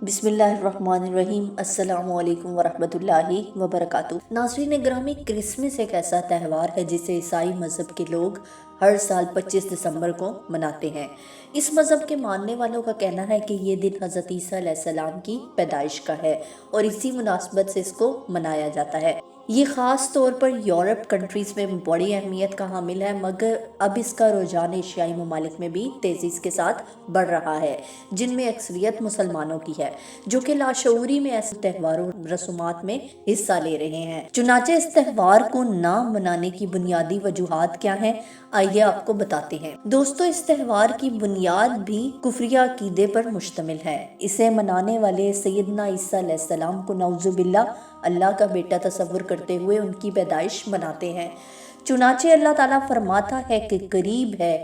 بسم اللہ الرحمن الرحیم۔ السلام علیکم ورحمۃ اللہ وبرکاتہ۔ ناظرین گرامی، کرسمس ایک ایسا تہوار ہے جسے عیسائی مذہب کے لوگ ہر سال 25 دسمبر کو مناتے ہیں۔ اس مذہب کے ماننے والوں کا کہنا ہے کہ یہ دن حضرت عیسیٰ علیہ السلام کی پیدائش کا ہے اور اسی مناسبت سے اس کو منایا جاتا ہے۔ یہ خاص طور پر یورپ کنٹریز میں بڑی اہمیت کا حامل ہے، مگر اب اس کا رجحان ایشیائی ممالک میں بھی تیزی کے ساتھ بڑھ رہا ہے، جن میں اکثریت مسلمانوں کی ہے، جو کہ لاشعوری میں ایسے تہواروں رسومات میں حصہ لے رہے ہیں۔ چنانچہ اس تہوار کو نہ منانے کی بنیادی وجوہات کیا ہیں، آئیے آپ کو بتاتے ہیں۔ دوستو، اس تہوار کی بنیاد بھی کفری عقیدے پر مشتمل ہے۔ اسے منانے والے سیدنا عیسیٰ علیہ السلام کو نعوذ باللہ اللہ کا بیٹا تصور کرتے ہوئے ان کی پیدائش مناتے ہیں۔ چنانچہ اللہ تعالیٰ فرماتا ہے کہ قریب ہے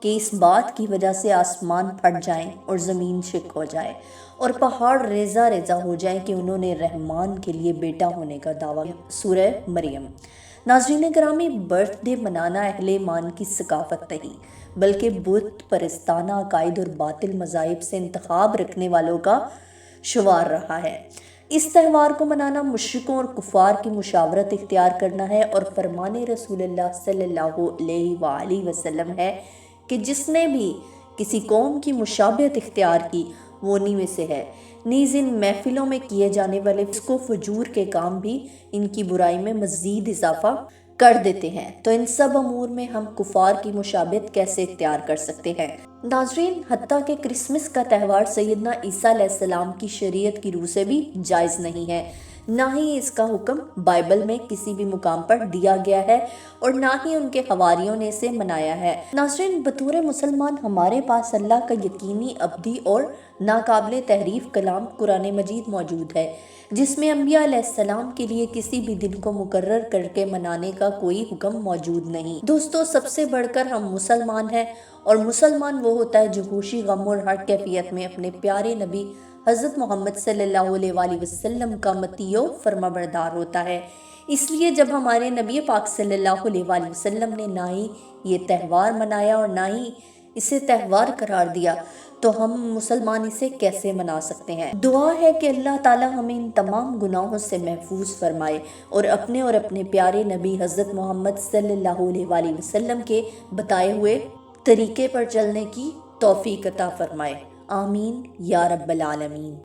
کہ اس بات کی وجہ سے آسمان پھٹ جائیں اور زمین شق ہو جائے اور پہاڑ ریزہ ریزہ ہو جائیں کہ انہوں نے رحمان کے لیے بیٹا ہونے کا دعویٰ کیا۔ سورہ مریم۔ ناظرین گرامی، برتھ ڈے منانا اہل ایمان کی ثقافت نہیں، بلکہ بت پرستانہ عقائد اور باطل مذاہب سے انتخاب رکھنے والوں کا شعار رہا ہے۔ اس تہوار کو منانا مشرکوں اور کفار کی مشاورت اختیار کرنا ہے اور فرمان رسول اللہ صلی اللہ علیہ وآلہ وسلم ہے کہ جس نے بھی کسی قوم کی مشابہت اختیار کی وہ انہی میں سے ہے۔ نیز ان محفلوں میں کیے جانے والے فسق و فجور کے کام بھی ان کی برائی میں مزید اضافہ کر دیتے ہیں، تو ان سب امور میں ہم کفار کی مشابہت کیسے اختیار کر سکتے ہیں؟ ناظرین، حتیٰ کہ کرسمس کا تہوار سیدنا عیسیٰ علیہ السلام کی شریعت کی روح سے بھی جائز نہیں ہے، نہ ہی اس کا حکم بائبل میں کسی بھی مقام پر دیا گیا ہے اور نہ ہی ان کے حواریوں نے اسے منایا ہے۔ ناظرین، بطور مسلمان ہمارے پاس اللہ کا یقینی ابدی اور ناقابل تحریف کلام قرآن مجید موجود ہے، جس میں انبیاء علیہ السلام کے لیے کسی بھی دن کو مقرر کر کے منانے کا کوئی حکم موجود نہیں۔ دوستو، سب سے بڑھ کر ہم مسلمان ہیں، اور مسلمان وہ ہوتا ہے جو خوشی، غم اور ہر کیفیت میں اپنے پیارے نبی حضرت محمد صلی اللہ علیہ وآلہ وسلم کا مطیع و فرما بردار ہوتا ہے۔ اس لیے جب ہمارے نبی پاک صلی اللہ علیہ وآلہ وسلم نے نہ ہی یہ تہوار منایا اور نہ ہی اسے تہوار قرار دیا، تو ہم مسلمان اسے کیسے منا سکتے ہیں؟ دعا ہے کہ اللہ تعالی ہمیں ان تمام گناہوں سے محفوظ فرمائے اور اپنے پیارے نبی حضرت محمد صلی اللہ علیہ وآلہ وسلم کے بتائے ہوئے طریقے پر چلنے کی توفیق عطا فرمائے۔ آمین یا رب العالمین۔